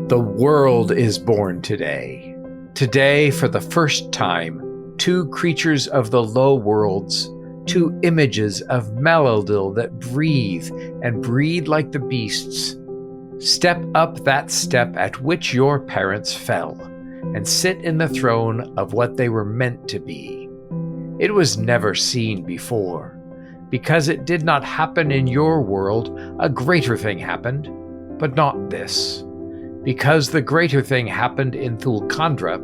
The world is born today. Today, for the first time, two creatures of the low worlds, two images of Maladil that breathe and breed like the beasts, step up that step at which your parents fell, and sit in the throne of what they were meant to be. It was never seen before. Because it did not happen in your world, a greater thing happened, but not this. Because the greater thing happened in Thulkandra,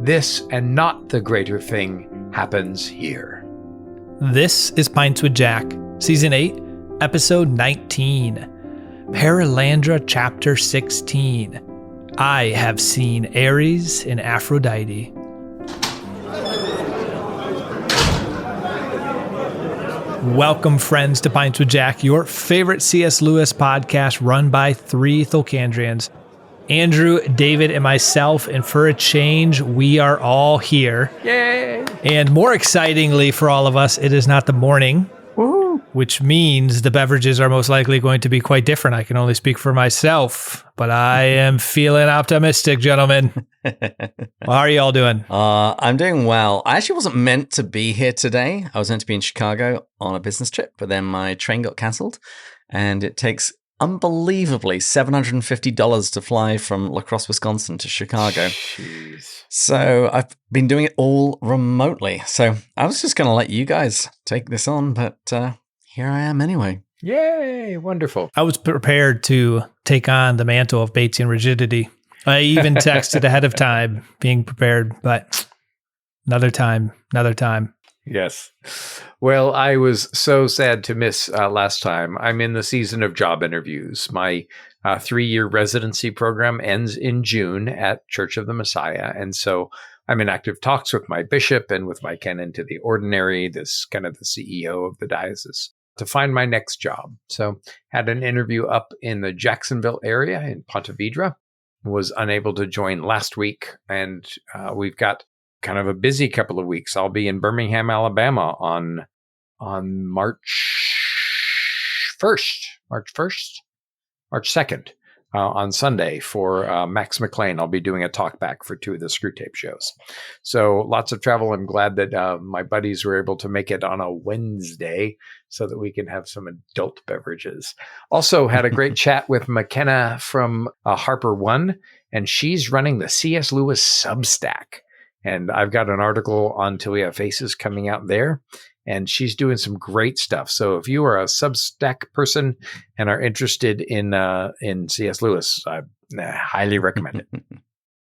this and not the greater thing happens here. This is Pints with Jack, Season 8, Episode 19, Perelandra Chapter 16. I have seen Ares and Aphrodite. Welcome, friends, to Pints with Jack, your favorite C.S. Lewis podcast run by three Thulkandrians. Andrew, David, and myself, and for a change, we are all here. Yay! And more excitingly for all of us, it is not the morning, Woo! which means the beverages are most likely going to be quite different. I can only speak for myself, but I am feeling optimistic, gentlemen. How are you all doing? I'm doing well. I actually wasn't meant to be here today. I was meant to be in Chicago on a business trip, but then my train got cancelled, and it takes unbelievably $750 to fly from La Crosse, Wisconsin to Chicago. Jeez. So I've been doing it all remotely. So I was just going to let you guys take this on, but here I am anyway. Yay! Wonderful. I was prepared to take on the mantle of Batesian rigidity. I even texted ahead of time, being prepared, but another time. Yes. Well, I was so sad to miss last time. I'm in the season of job interviews. My 3-year residency program ends in June at Church of the Messiah. And so I'm in active talks with my bishop and with my canon to the ordinary, this kind of the CEO of the diocese, to find my next job. So had an interview up in the Jacksonville area in Ponte Vedra. Was unable to join last week. And we've got kind of a busy couple of weeks. I'll be in Birmingham, Alabama on March 2nd, on Sunday for Max McLean. I'll be doing a talk back for 2 of the Screwtape shows. So lots of travel. I'm glad that my buddies were able to make it on a Wednesday so that we can have some adult beverages. Also had a great chat with McKenna from Harper One, and she's running the C.S. Lewis Substack. And I've got an article on Till We Have Faces coming out there, and she's doing some great stuff. So if you are a Substack person and are interested in C.S. Lewis, I highly recommend it.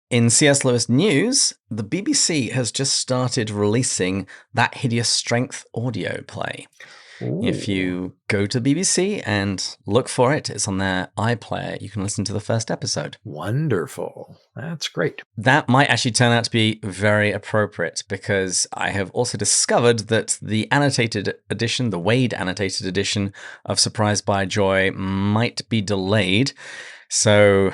In C.S. Lewis news, the BBC has just started releasing That Hideous Strength audio play. Ooh. If you go to BBC and look for it, it's on their iPlayer. You can listen to the first episode. Wonderful. That's great. That might actually turn out to be very appropriate because I have also discovered that the annotated edition, the Wade annotated edition of Surprised by Joy might be delayed. So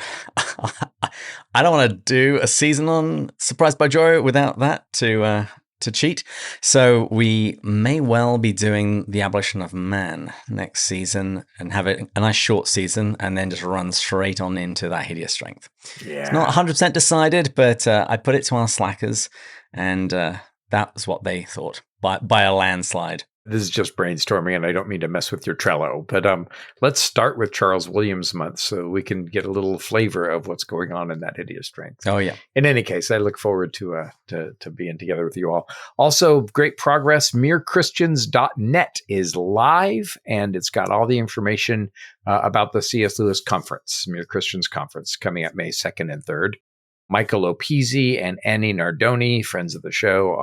I don't want to do a season on Surprised by Joy without that to cheat. So we may well be doing The Abolition of Man next season and have it a nice short season and then just run straight on into That Hideous Strength. Yeah. It's not 100% decided, but I put it to our slackers, and that was what they thought by a landslide. This is just brainstorming, and I don't mean to mess with your Trello, but let's start with Charles Williams month so we can get a little flavor of what's going on in That Hideous Strength. Oh, yeah. In any case, I look forward to being together with you all. Also, great progress. merechristians.net is live, and it's got all the information about the C.S. Lewis Conference, Mere Christians Conference, coming up May 2nd and 3rd. Michael Opisi and Annie Nardoni, friends of the show,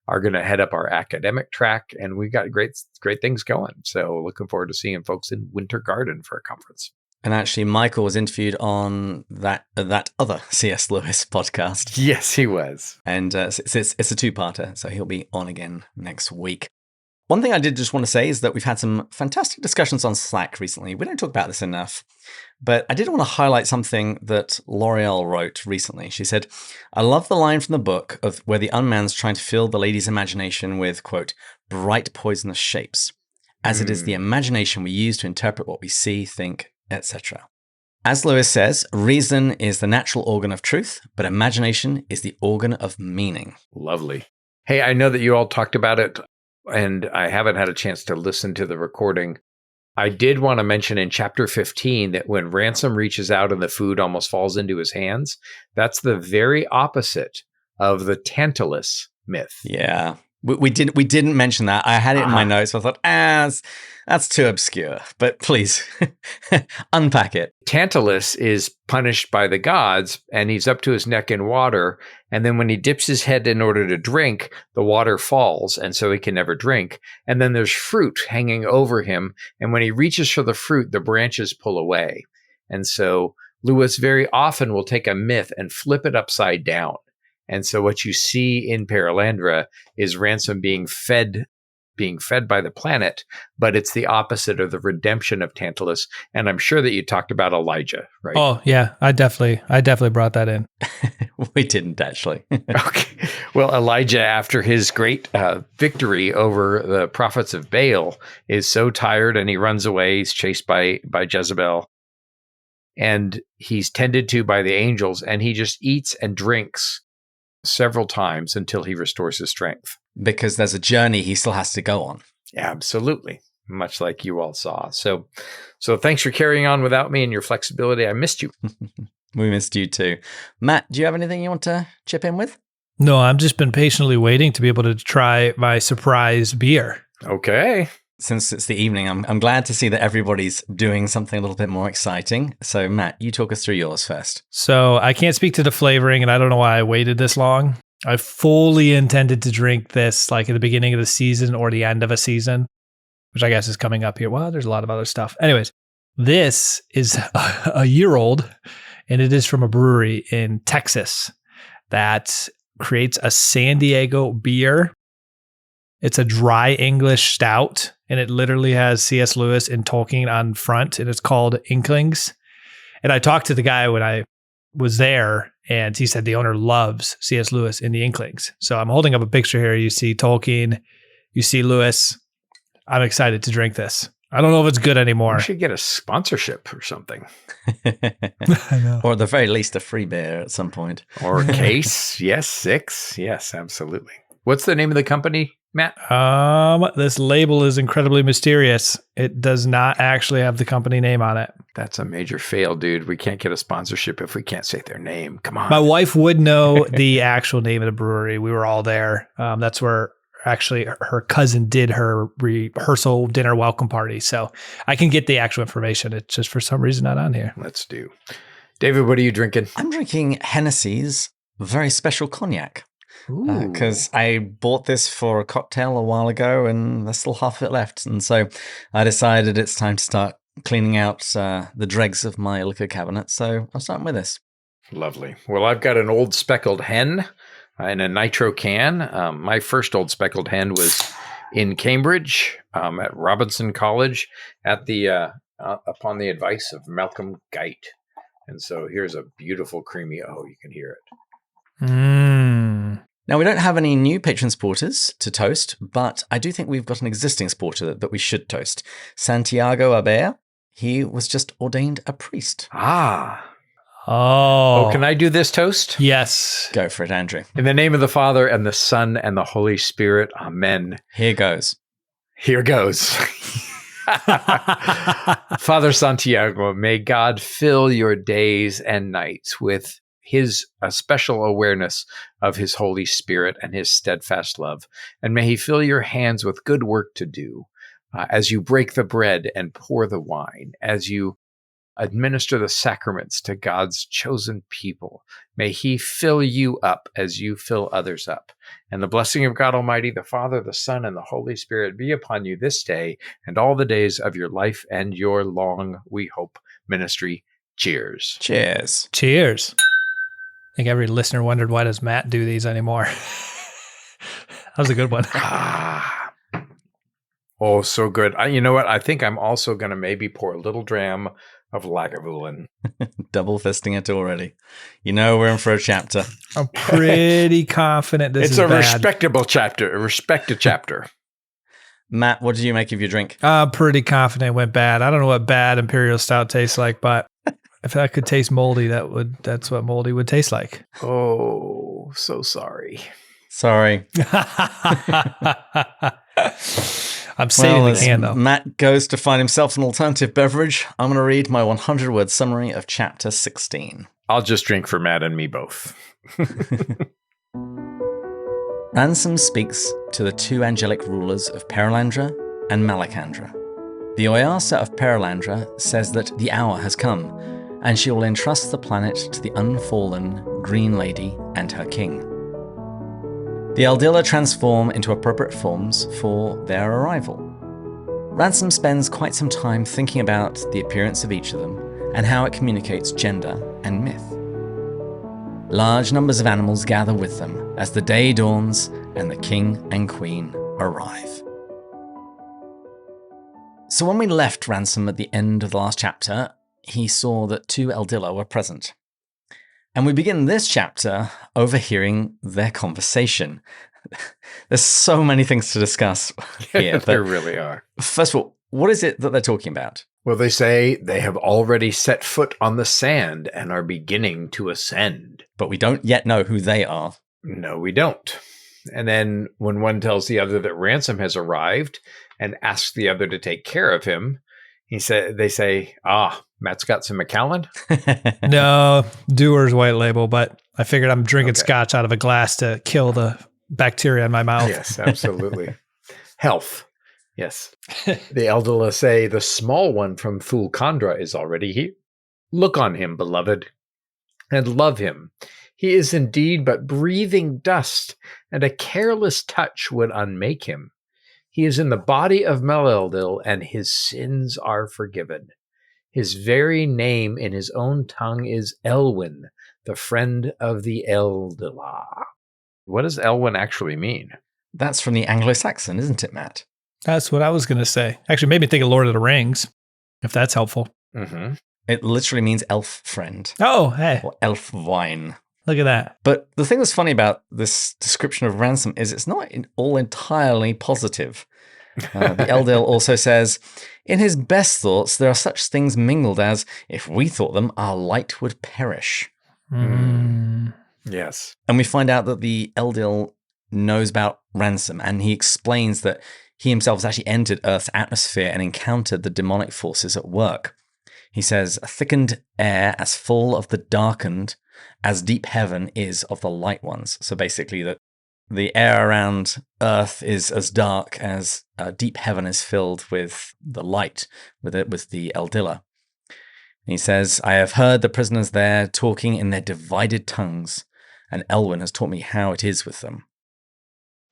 are going to head up our academic track, and we've got great things going. So looking forward to seeing folks in Winter Garden for a conference. And actually, Michael was interviewed on that other C.S. Lewis podcast. Yes, he was. And it's a 2-parter, so he'll be on again next week. One thing I did just want to say is that we've had some fantastic discussions on Slack recently. We don't talk about this enough, but I did want to highlight something that L'Oreal wrote recently. She said, "I love the line from the book of where the unman's trying to fill the lady's imagination with, quote, bright poisonous shapes, as it is the imagination we use to interpret what we see, think, etc. As Lewis says, reason is the natural organ of truth, but imagination is the organ of meaning. Lovely. Hey, I know that you all talked about it, and I haven't had a chance to listen to the recording. I did want to mention in chapter 15 that when Ransom reaches out and the food almost falls into his hands, that's the very opposite of the Tantalus myth. Yeah. We didn't mention that. I had it in my notes. So I thought, that's too obscure. But please, unpack it. Tantalus is punished by the gods, and he's up to his neck in water. And then when he dips his head in order to drink, the water falls, and so he can never drink. And then there's fruit hanging over him. And when he reaches for the fruit, the branches pull away. And so Lewis very often will take a myth and flip it upside down. And so what you see in Perelandra is Ransom being fed by the planet, but it's the opposite of the redemption of Tantalus. And I'm sure that you talked about Elijah, right? Oh, yeah. I definitely brought that in. We didn't actually. Okay. Well, Elijah, after his great victory over the prophets of Baal, is so tired and he runs away. He's chased by Jezebel. And he's tended to by the angels, and he just eats and drinks several times until he restores his strength. Because there's a journey he still has to go on. Absolutely. Much like you all saw. So thanks for carrying on without me and your flexibility. I missed you. We missed you too. Matt, do you have anything you want to chip in with? No, I've just been patiently waiting to be able to try my surprise beer. Okay. Since it's the evening, I'm glad to see that everybody's doing something a little bit more exciting. So, Matt, you talk us through yours first. So I can't speak to the flavoring, and I don't know why I waited this long. I fully intended to drink this like at the beginning of the season or the end of a season, which I guess is coming up here. Well, there's a lot of other stuff. Anyways, this is a year old, and it is from a brewery in Texas that creates a San Diego beer. It's a dry English stout, and it literally has C.S. Lewis and Tolkien on front, and it's called Inklings. And I talked to the guy when I was there, and he said the owner loves C.S. Lewis in the Inklings. So I'm holding up a picture here. You see Tolkien, you see Lewis. I'm excited to drink this. I don't know if it's good anymore. We should get a sponsorship or something. I know. Or at the very least, a free beer at some point. Or a case. Yes, 6. Yes, absolutely. What's the name of the company, Matt? This label is incredibly mysterious. It does not actually have the company name on it. That's a major fail, dude. We can't get a sponsorship if we can't say their name. Come on. My wife would know the actual name of the brewery. We were all there. That's where actually her cousin did her rehearsal dinner welcome party. So I can get the actual information. It's just for some reason not on here. Let's do. David, what are you drinking? I'm drinking Hennessy's very special cognac. Because I bought this for a cocktail a while ago and there's still half of it left. And so I decided it's time to start cleaning out the dregs of my liquor cabinet. So I'm starting with this. Lovely. Well, I've got an old speckled hen in a nitro can. My first old speckled hen was in Cambridge at Robinson College at the upon the advice of Malcolm Geit. And so here's a beautiful creamy, you can hear it. Now, we don't have any new patron supporters to toast, but I do think we've got an existing supporter that we should toast. Santiago Aber, he was just ordained a priest. Oh, can I do this toast? Yes. Go for it, Andrew. In the name of the Father, and the Son, and the Holy Spirit. Amen. Here goes. Here goes. Father Santiago, may God fill your days and nights with a special awareness of his Holy Spirit and his steadfast love. And may he fill your hands with good work to do as you break the bread and pour the wine, as you administer the sacraments to God's chosen people. May he fill you up as you fill others up. And the blessing of God Almighty, the Father, the Son, and the Holy Spirit be upon you this day and all the days of your life and your long, we hope, ministry. Cheers. Cheers. Cheers. I think every listener wondered, why does Matt do these anymore? That was a good one. Oh, so good. You know what? I think I'm also going to maybe pour a little dram of Lagavulin. Double fisting it already. You know we're in for a chapter. I'm pretty confident this is bad. It's a respectable chapter. A respected chapter. Matt, what did you make of your drink? Pretty confident it went bad. I don't know what bad Imperial Stout tastes like, but If I could taste moldy, that's what moldy would taste like. Oh, so sorry. Sorry. I'm saving the can, though. Matt goes to find himself an alternative beverage. I'm going to read my 100-word summary of chapter 16. I'll just drink for Matt and me both. Ransom speaks to the two angelic rulers of Perelandra and Malacandra. The Oyasa of Perelandra says that the hour has come, and she will entrust the planet to the unfallen Green Lady and her king. The Eldila transform into appropriate forms for their arrival. Ransom spends quite some time thinking about the appearance of each of them and how it communicates gender and myth. Large numbers of animals gather with them as the day dawns and the king and queen arrive. So when we left Ransom at the end of the last chapter, he saw that two Eldila were present. And we begin this chapter overhearing their conversation. There's so many things to discuss here. There really are. First of all, what is it that they're talking about? Well, they say they have already set foot on the sand and are beginning to ascend. But we don't yet know who they are. No, we don't. And then when one tells the other that Ransom has arrived and asks the other to take care of him, they say, Matt's got some Macallan? No, Dewar's white label, but I figured I'm drinking scotch out of a glass to kill the bacteria in my mouth. Yes, absolutely. Health. Yes. The Eldila say the small one from Fulcandra is already here. Look on him, beloved, and love him. He is indeed but breathing dust, and a careless touch would unmake him. He is in the body of Meleldil, and his sins are forgiven. His very name in his own tongue is Elwyn, the friend of the Eldila. What does Elwyn actually mean? That's from the Anglo-Saxon, isn't it, Matt? That's what I was going to say. Actually, made me think of Lord of the Rings, if that's helpful. Mm-hmm. It literally means elf friend. Oh, hey. Or elf wine. Look at that. But the thing that's funny about this description of Ransom is it's not all entirely positive. The Eldil also says, in his best thoughts, there are such things mingled as, if we thought them, our light would perish. Yes. And we find out that the Eldil knows about Ransom, and he explains that he himself has actually entered Earth's atmosphere and encountered the demonic forces at work. He says, a thickened air as full of the darkened as deep heaven is of the light ones. So basically that the air around Earth is as dark as deep heaven is filled with the light, with the Eldila. And he says, I have heard the prisoners there talking in their divided tongues, and Elwyn has taught me how it is with them.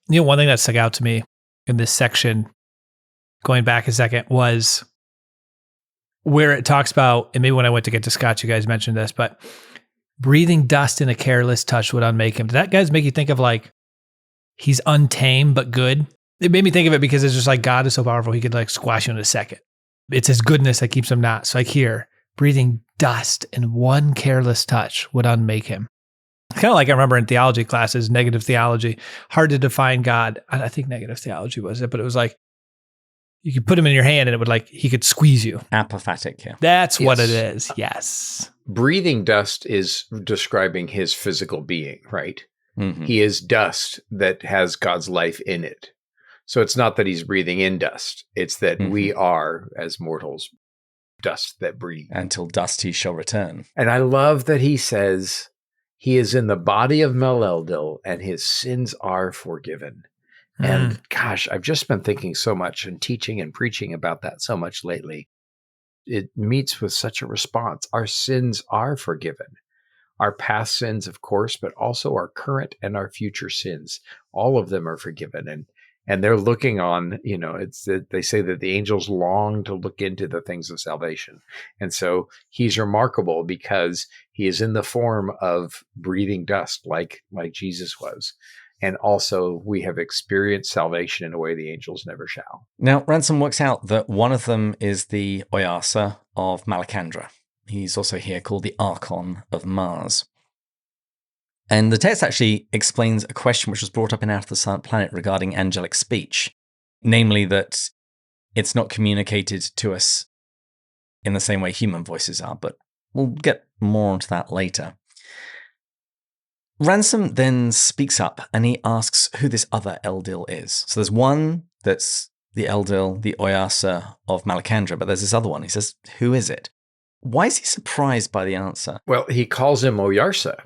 You know, one thing that stuck out to me in this section, going back a second, was where it talks about, and maybe when I went to get to Scott, you guys mentioned this, but breathing dust in a careless touch would unmake him. Did that guys make you think of like, he's untamed but good? It made me think of it because it's just like God is so powerful, he could like squash you in a second. It's his goodness that keeps him not. So like here, breathing dust in one careless touch would unmake him. Kind of like I remember in theology classes, negative theology, hard to define God. I think negative theology was it, but it was like, you could put him in your hand and it would like, he could squeeze you. Apophatic, yeah. That's what it is. Yes. Breathing dust is describing his physical being, right? Mm-hmm. He is dust that has God's life in it. So it's not that he's breathing in dust. It's that we are, as mortals, dust that breathe. Until dust he shall return. And I love that he says, he is in the body of Meleldil and his sins are forgiven. And gosh, I've just been thinking so much and teaching and preaching about that so much lately. It meets with such a response. Our sins are forgiven. Our past sins, of course, but also our current and our future sins. All of them are forgiven. And they're looking on, you know, they say that the angels long to look into the things of salvation. And so he's remarkable because he is in the form of breathing dust like Jesus was. And also we have experienced salvation in a way the angels never shall. Now, Ransom works out that one of them is the Oyasa of Malacandra. He's also here called the Archon of Mars. And the text actually explains a question which was brought up in Out of the Silent Planet regarding angelic speech, namely that it's not communicated to us in the same way human voices are, but we'll get more onto that later. Ransom then speaks up and he asks who this other Eldil is. So there's one that's the Eldil, the Oyarsa of Malacandra, but there's this other one. He says, who is it? Why is he surprised by the answer? Well, he calls him Oyarsa.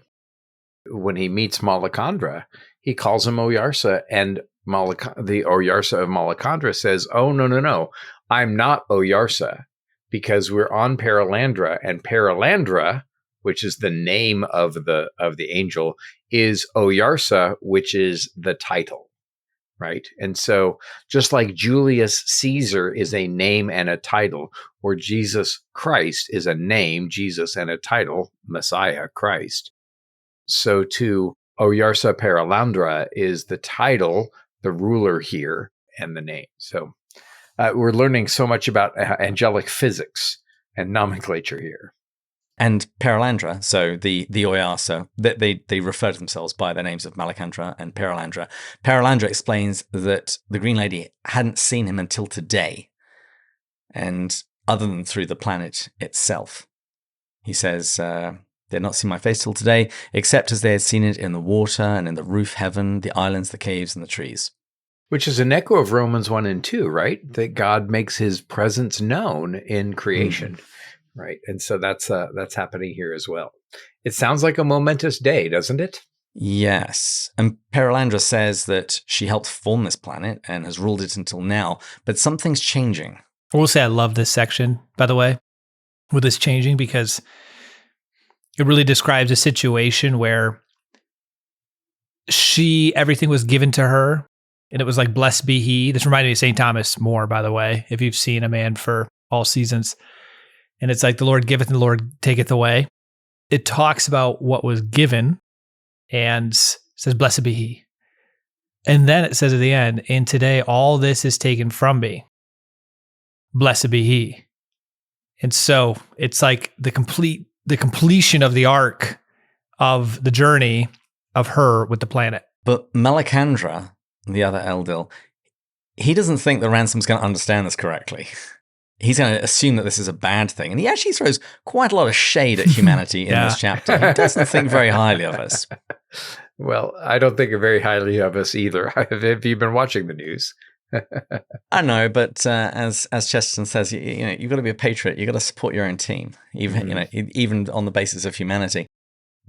When he meets Malacandra, he calls him Oyarsa, and the Oyarsa of Malacandra says, oh, no, I'm not Oyarsa, because we're on Perelandra, and Perelandra, which is the name of the angel, is Oyarsa, which is the title, right? And so just like Julius Caesar is a name and a title, or Jesus Christ is a name, Jesus, and a title, Messiah, Christ, so too Oyarsa Perelandra is the title, the ruler here, and the name. So we're learning so much about angelic physics and nomenclature here. And Perelandra, so the Oyarsa, they refer to themselves by their names of Malacandra and Perelandra. Perelandra explains that the Green Lady hadn't seen him until today, and other than through the planet itself. He says, they had not seen my face till today, except as they had seen it in the water and in the roof heaven, the islands, the caves, and the trees. Which is an echo of Romans 1 and 2, right? That God makes his presence known in creation, right? And so that's happening here as well. It sounds like a momentous day, doesn't it? Yes. And Perelandra says that she helped form this planet and has ruled it until now, but something's changing. I will say I love this section, by the way, with this changing, because it really describes a situation where everything was given to her, and it was like, blessed be he. This reminded me of St. Thomas more, by the way, if you've seen A Man for All Seasons. And it's like, the Lord giveth and the Lord taketh away. It talks about what was given and says, blessed be he. And then it says at the end, and today all this is taken from me. Blessed be he. And so it's like the completion of the arc of the journey of her with the planet. But Malacandra, the other Eldil, he doesn't think that Ransom's going to understand this correctly. He's going to assume that this is a bad thing. And he actually throws quite a lot of shade at humanity in this chapter. He doesn't think very highly of us. Well, I don't think very highly of us either. Have you been watching the news? I know, but as Chesterton says, you've got to be a patriot. You've got to support your own team, even on the basis of humanity.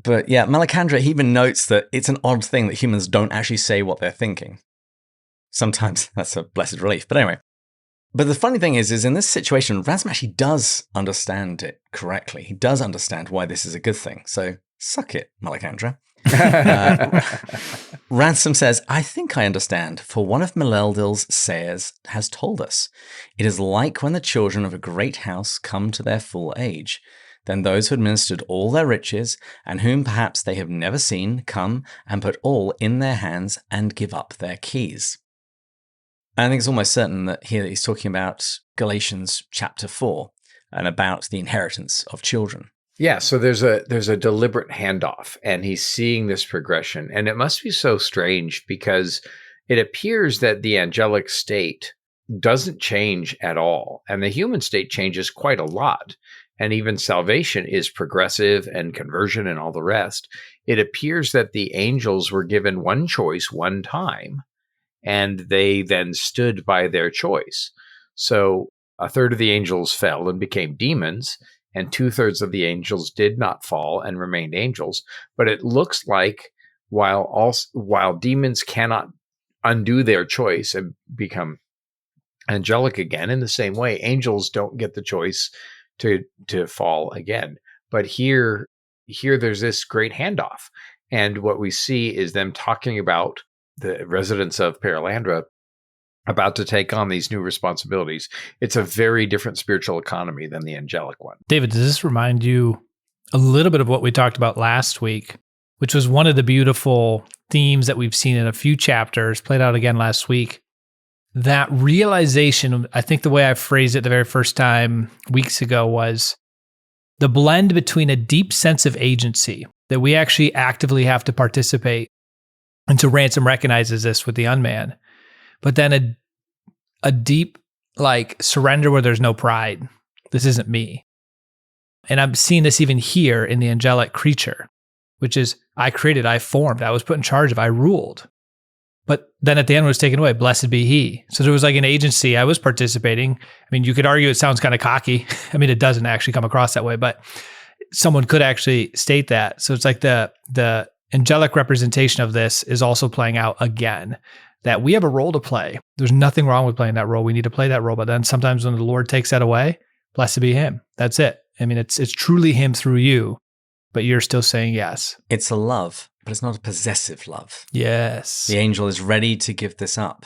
But yeah, Malacandra, he even notes that it's an odd thing that humans don't actually say what they're thinking. Sometimes that's a blessed relief. But anyway, but the funny thing is in this situation, Ransom actually does understand it correctly. He does understand why this is a good thing. So suck it, Malacandra. Ransom says, I think I understand, for one of Meleldil's sayers has told us. It is like when the children of a great house come to their full age. Then those who administered all their riches, and whom perhaps they have never seen, come and put all in their hands and give up their keys. And I think it's almost certain that here he's talking about Galatians chapter 4 and about the inheritance of children. Yeah, so there's a deliberate handoff, and he's seeing this progression. And it must be so strange because it appears that the angelic state doesn't change at all, and the human state changes quite a lot. And even salvation is progressive, and conversion and all the rest. It appears that the angels were given one choice one time, and they then stood by their choice. So a third of the angels fell and became demons, and 2/3 of the angels did not fall and remained angels. But it looks like while demons cannot undo their choice and become angelic again, in the same way, angels don't get the choice to fall again. But here there's this great handoff. And what we see is them talking about the residents of Perelandra about to take on these new responsibilities. It's a very different spiritual economy than the angelic one. David, does this remind you a little bit of what we talked about last week, which was one of the beautiful themes that we've seen in a few chapters, played out again last week? That realization, I think the way I phrased it the very first time weeks ago, was the blend between a deep sense of agency, that we actually actively have to participate. And so Ransom recognizes this with the unman, but then a deep surrender where there's no pride. This isn't me. And I'm seeing this even here in the angelic creature, which is I created, I formed, I was put in charge of, I ruled. But then at the end it was taken away, blessed be he. So there was like an agency, I was participating. I mean, you could argue it sounds kind of cocky. I mean, it doesn't actually come across that way, but someone could actually state that. So it's like the angelic representation of this is also playing out again, that we have a role to play. There's nothing wrong with playing that role. We need to play that role. But then sometimes when the Lord takes that away, blessed be him. That's it. I mean, it's truly him through you, but you're still saying yes. It's a love, but it's not a possessive love. Yes. The angel is ready to give this up,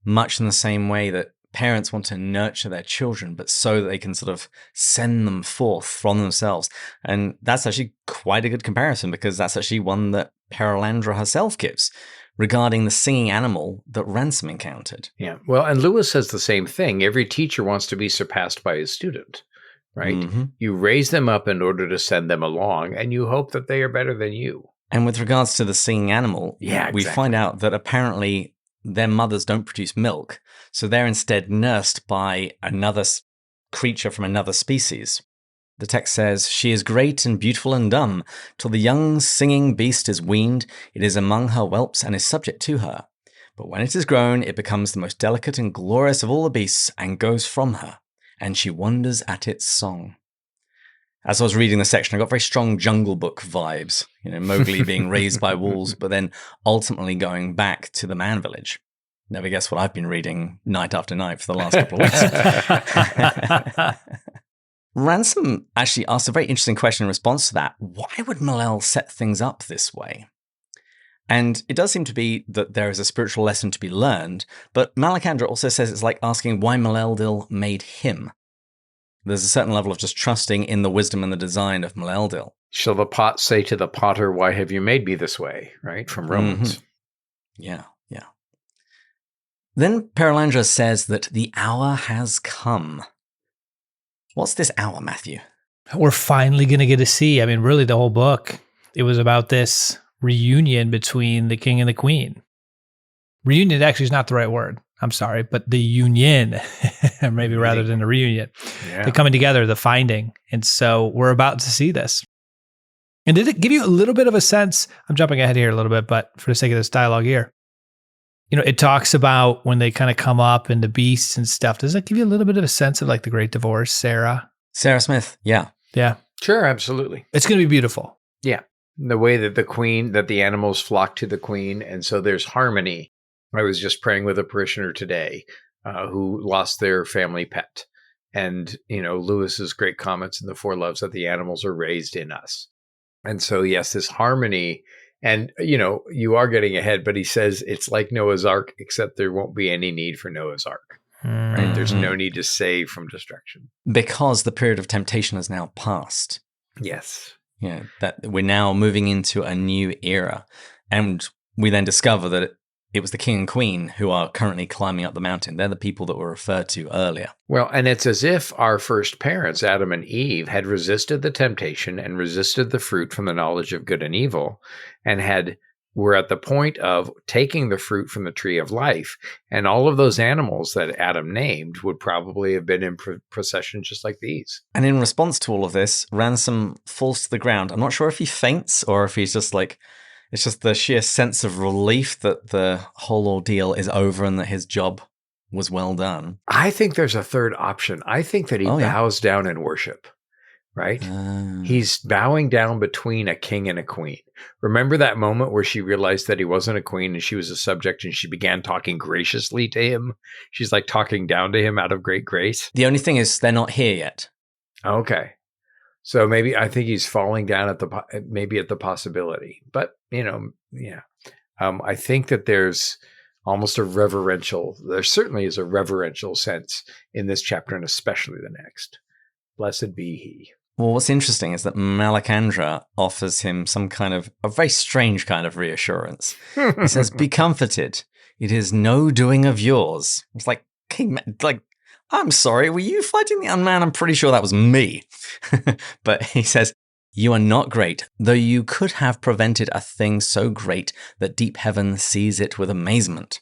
much in the same way that parents want to nurture their children, but so that they can sort of send them forth from themselves. And that's actually quite a good comparison, because that's actually one that Perelandra herself gives regarding the singing animal that Ransom encountered. Yeah. Well, and Lewis says the same thing. Every teacher wants to be surpassed by his student, right? Mm-hmm. You raise them up in order to send them along, and you hope that they are better than you. And with regards to the singing animal, yeah, we find out that apparently their mothers don't produce milk, so they're instead nursed by another creature from another species. The text says, "She is great and beautiful and dumb. Till the young singing beast is weaned, it is among her whelps and is subject to her. But when it is grown, it becomes the most delicate and glorious of all the beasts and goes from her, and she wonders at its song." As I was reading the section, I got very strong Jungle Book vibes. Mowgli being raised by wolves, but then ultimately going back to the man village. Never guess what I've been reading night after night for the last couple of weeks. Ransom actually asked a very interesting question in response to that. Why would Malel set things up this way? And it does seem to be that there is a spiritual lesson to be learned, but Malacandra also says it's like asking why Maleldil made him. There's a certain level of just trusting in the wisdom and the design of Maleldil. Shall the pot say to the potter, why have you made me this way? Right? From Romans. Mm-hmm. Yeah. Then Perelandra says that the hour has come. What's this hour, Matthew? We're finally going to get to see. I mean, really the whole book, it was about this reunion between the king and the queen. Reunion actually is not the right word. I'm sorry, but the union, maybe rather than a reunion. Yeah. The coming together, the finding. And so we're about to see this. And did it give you a little bit of a sense? I'm jumping ahead here a little bit, but for the sake of this dialogue here, it talks about when they kind of come up and the beasts and stuff. Does that give you a little bit of a sense of like the Great Divorce, Sarah? Sarah Smith, yeah. Yeah. Sure, absolutely. It's going to be beautiful. Yeah. The way that the animals flock to the queen. And so there's harmony. I was just praying with a parishioner today who lost their family pet. And, Lewis's great comments in the Four Loves that the animals are raised in us. And so, yes, this harmony. And, you are getting ahead, but he says it's like Noah's Ark, except there won't be any need for Noah's Ark. Right? There's no need to save from destruction. Because the period of temptation has now passed. Yes. Yeah, that we're now moving into a new era. And we then discover that it was the king and queen who are currently climbing up the mountain. They're the people that were referred to earlier. Well, and it's as if our first parents, Adam and Eve, had resisted the temptation and resisted the fruit from the knowledge of good and evil, and were at the point of taking the fruit from the tree of life. And all of those animals that Adam named would probably have been in procession just like these. And in response to all of this, Ransom falls to the ground. I'm not sure if he faints or if he's just like, it's just the sheer sense of relief that the whole ordeal is over and that his job was well done. I think there's a third option. I think that he bows down in worship, right? He's bowing down between a king and a queen. Remember that moment where she realized that he wasn't a queen and she was a subject and she began talking graciously to him? She's like talking down to him out of great grace. The only thing is they're not here yet. Okay. So maybe I think he's falling down at the possibility, but I think that there's almost there certainly is a reverential sense in this chapter and especially the next. Blessed be he. Well, what's interesting is that Malacandra offers him a very strange kind of reassurance. He says, "Be comforted. It is no doing of yours." It's like, King, I'm sorry, were you fighting the unman? I'm pretty sure that was me. But he says, "You are not great, though you could have prevented a thing so great that deep heaven sees it with amazement."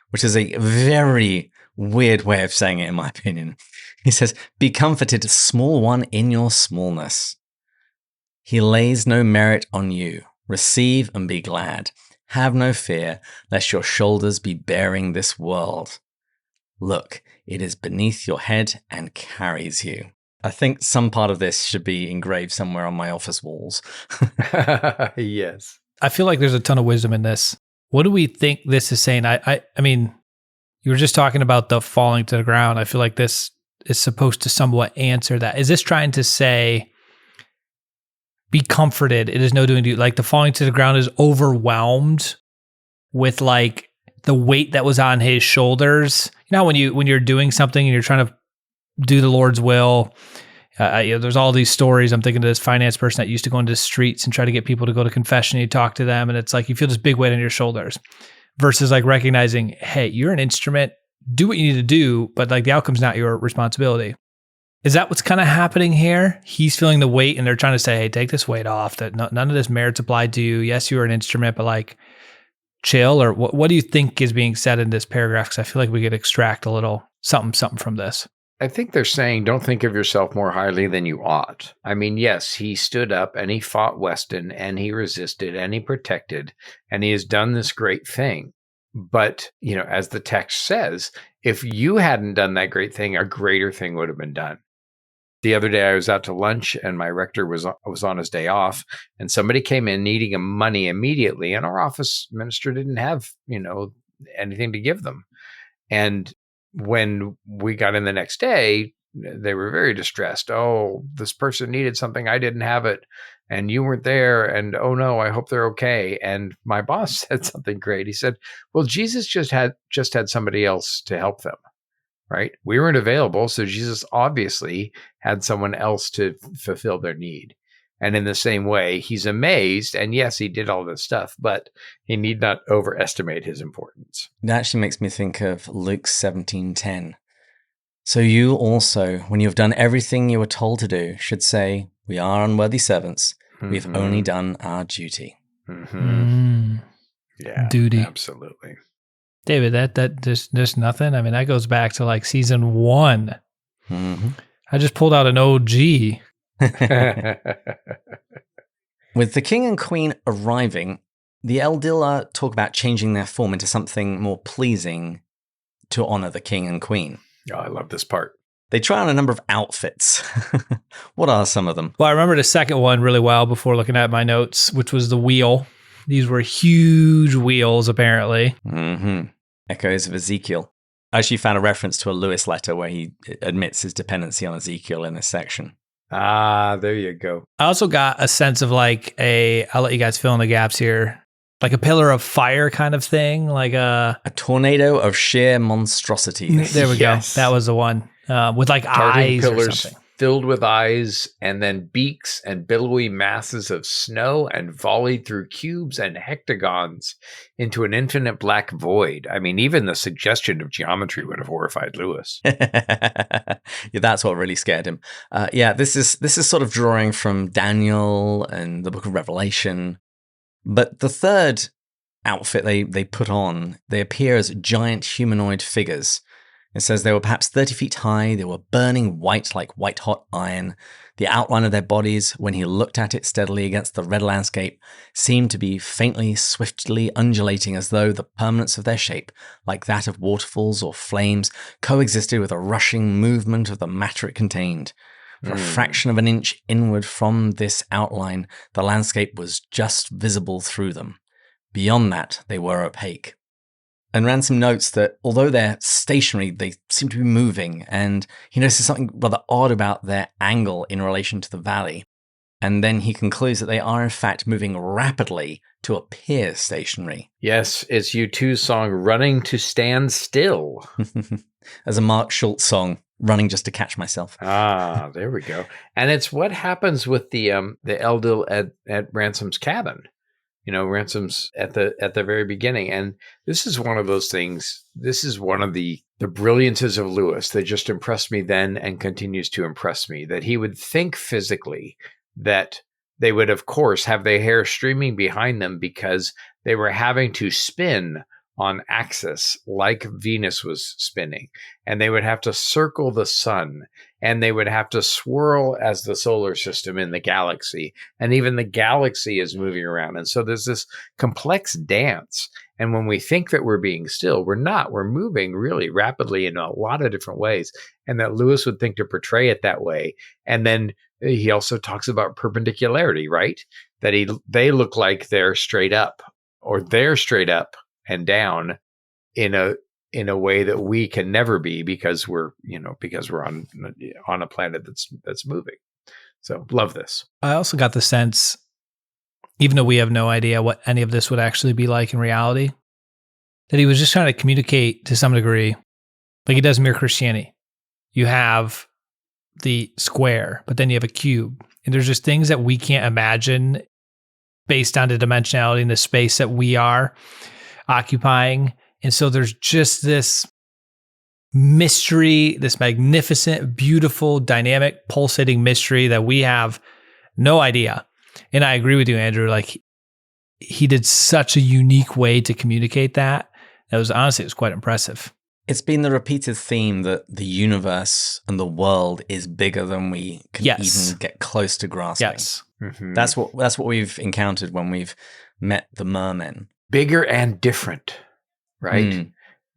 Which is a very weird way of saying it, in my opinion. He says, "Be comforted, small one, in your smallness. He lays no merit on you. Receive and be glad. Have no fear, lest your shoulders be bearing this world. Look, it is beneath your head and carries you." I think some part of this should be engraved somewhere on my office walls. Yes. I feel like there's a ton of wisdom in this. What do we think this is saying? I mean, you were just talking about the falling to the ground. I feel like this is supposed to somewhat answer that. Is this trying to say, be comforted, it is no doing to you? Like the falling to the ground is overwhelmed with like the weight that was on his shoulders. You know, when you're doing something and you're trying to do the Lord's will, there's all these stories. I'm thinking of this finance person that used to go into the streets and try to get people to go to confession. You talk to them and it's like you feel this big weight on your shoulders versus like recognizing, hey, you're an instrument, do what you need to do, but like the outcome's not your responsibility. Is that what's kind of happening here? He's feeling the weight and they're trying to say, hey, take this weight off, that none of this merit's applied to you. Yes, you're an instrument, but like chill. Or what do you think is being said in this paragraph? Because I feel like we could extract a little something from this. I think they're saying, don't think of yourself more highly than you ought. I mean, yes, he stood up and he fought Weston and he resisted and he protected and he has done this great thing. But, you know, as the text says, if you hadn't done that great thing, a greater thing would have been done. The other day I was out to lunch and my rector was on his day off and somebody came in needing money immediately and our office minister didn't have, you know, anything to give them. And when we got in the next day, they were very distressed. Oh, this person needed something. I didn't have it and you weren't there. And oh no, I hope they're okay. And my boss said something great. He said, well, Jesus just had somebody else to help them. Right? We weren't available, so Jesus obviously had someone else to fulfill their need. And in the same way, he's amazed, and yes, he did all this stuff, but he need not overestimate his importance. It actually makes me think of Luke 17:10. So you also, when you have done everything you were told to do, should say, we are unworthy servants. We've only done our duty. Yeah, duty. Absolutely. David, that there's nothing. I mean, that goes back to like season 1. I just pulled out an OG. With the king and queen arriving, the Eldil talk about changing their form into something more pleasing to honor the king and queen. Oh, I love this part. They try on a number of outfits. What are some of them? Well, I remember the second one really well before looking at my notes, which was the wheel. These were huge wheels, apparently. Echoes of Ezekiel. I actually found a reference to a Lewis letter where he admits his dependency on Ezekiel in this section. Ah, there you go. I also got a sense of like I'll let you guys fill in the gaps here, like a pillar of fire kind of thing, like a tornado of sheer monstrosities. There we go. That was the one with like Darting eyes pillars or something. filled with eyes, and then beaks and billowy masses of snow, and volleyed through cubes and hectagons into an infinite black void. I mean, even the suggestion of geometry would have horrified Lewis. Yeah, that's what really scared him. This is sort of drawing from Daniel and the Book of Revelation. But the third outfit they put on, they appear as giant humanoid figures. It says they were perhaps 30 feet high, they were burning white like white-hot iron. The outline of their bodies, when he looked at it steadily against the red landscape, seemed to be faintly, swiftly undulating as though the permanence of their shape, like that of waterfalls or flames, coexisted with a rushing movement of the matter it contained. For a fraction of an inch inward from this outline, the landscape was just visible through them. Beyond that, they were opaque. And Ransom notes that although they're stationary, they seem to be moving, and he notices something rather odd about their angle in relation to the valley. And then he concludes that they are in fact moving rapidly to appear stationary. Yes, it's U2's song, Running to Stand Still. As a Mark Schultz song, Running Just to Catch Myself. Ah, there we go. And it's what happens with the Eldil at Ransom's cabin. You know, Ransom's at the very beginning. And this is one of those things. This is one of the brilliances of Lewis that just impressed me then and continues to impress me, that he would think physically that they would, of course, have their hair streaming behind them because they were having to spin on axis like Venus was spinning, and they would have to circle the sun, and they would have to swirl as the solar system in the galaxy, and even the galaxy is moving around. And so there's this complex dance. And when we think that we're being still, we're not. We're moving really rapidly in a lot of different ways, and that Lewis would think to portray it that way. And then he also talks about perpendicularity, right? That they look like they're straight up, or they're straight up and down in a way that we can never be, because we're on a planet that's moving. So love this. I also got the sense, even though we have no idea what any of this would actually be like in reality, that he was just trying to communicate to some degree, like he does Mere Christianity. You have the square, but then you have a cube, and there's just things that we can't imagine based on the dimensionality and the space that we are occupying. And so there's just this mystery, this magnificent, beautiful, dynamic, pulsating mystery that we have no idea. And I agree with you, Andrew. Like, he did such a unique way to communicate that. It was quite impressive. It's been the repeated theme that the universe and the world is bigger than we can even get close to grasping. Yes. Mm-hmm. That's what we've encountered when we've met the mermen. Bigger and different, right? Mm.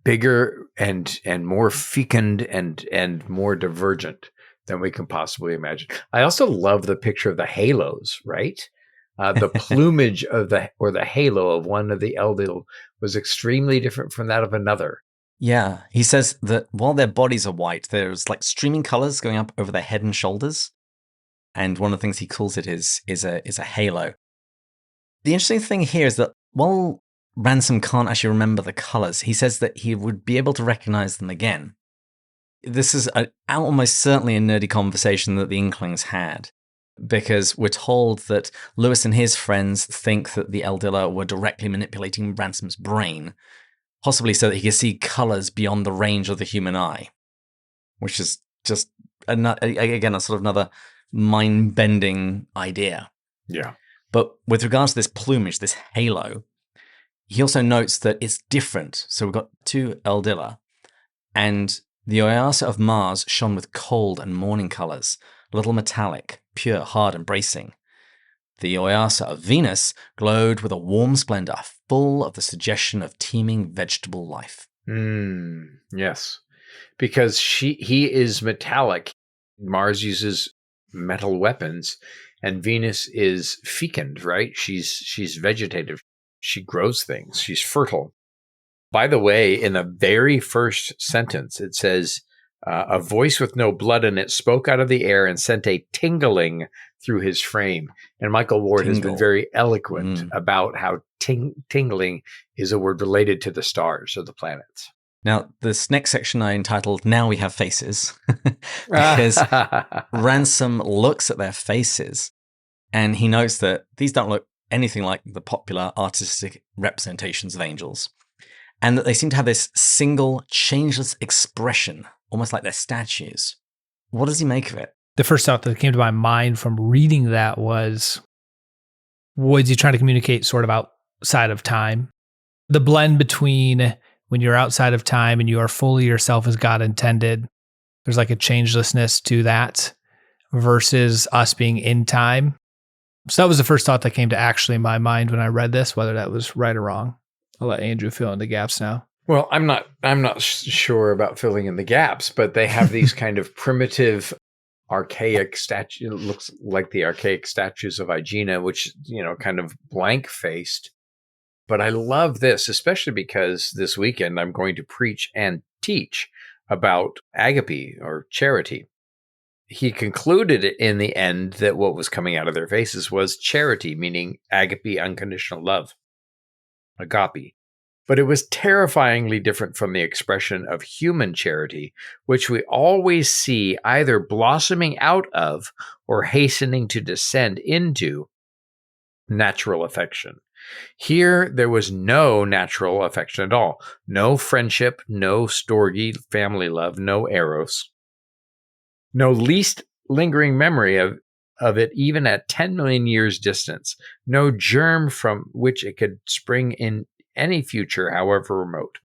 Bigger and more fecund and more divergent than we can possibly imagine. I also love the picture of the halos, right? The plumage of the halo of one of the Eldil was extremely different from that of another. Yeah, he says that while their bodies are white, there's like streaming colors going up over their head and shoulders. And one of the things he calls it is a halo. The interesting thing here is that while Ransom can't actually remember the colors, he says that he would be able to recognize them again. This is almost certainly a nerdy conversation that the Inklings had, because we're told that Lewis and his friends think that the Eldila were directly manipulating Ransom's brain, possibly so that he could see colors beyond the range of the human eye, which is just, again, a sort of another mind-bending idea. Yeah. But with regards to this plumage, this halo, he also notes that it's different. So we've got two Eldila, and the Oyasa of Mars shone with cold and morning colors, a little metallic, pure, hard, and bracing. The Oyasa of Venus glowed with a warm splendor, full of the suggestion of teeming vegetable life. Yes, because he is metallic. Mars uses metal weapons, and Venus is fecund, right? She's vegetative. She grows things. She's fertile. By the way, in the very first sentence, it says, a voice with no blood in it spoke out of the air and sent a tingling through his frame. And Michael Ward has been very eloquent about how tingling is a word related to the stars or the planets. Now, this next section I entitled, Now We Have Faces, because Ransom looks at their faces and he notes that these don't look anything like the popular artistic representations of angels, and that they seem to have this single, changeless expression, almost like they're statues. What does he make of it? The first thought that came to my mind from reading that was he trying to communicate sort of outside of time? The blend between when you're outside of time and you are fully yourself as God intended, there's like a changelessness to that versus us being in time. So that was the first thought that came to actually my mind when I read this, whether that was right or wrong. I'll let Andrew fill in the gaps now. Well, I'm not sure about filling in the gaps, but they have these kind of primitive, archaic statue. It looks like the archaic statues of Aegina, which, kind of blank-faced. But I love this, especially because this weekend I'm going to preach and teach about agape or charity. He concluded in the end that what was coming out of their faces was charity, meaning agape, unconditional love, agape. But it was terrifyingly different from the expression of human charity, which we always see either blossoming out of or hastening to descend into natural affection. Here, there was no natural affection at all. No friendship, no storge, family love, no eros. No least lingering memory of it, even at 10 million years distance. No germ from which it could spring in any future, however remote.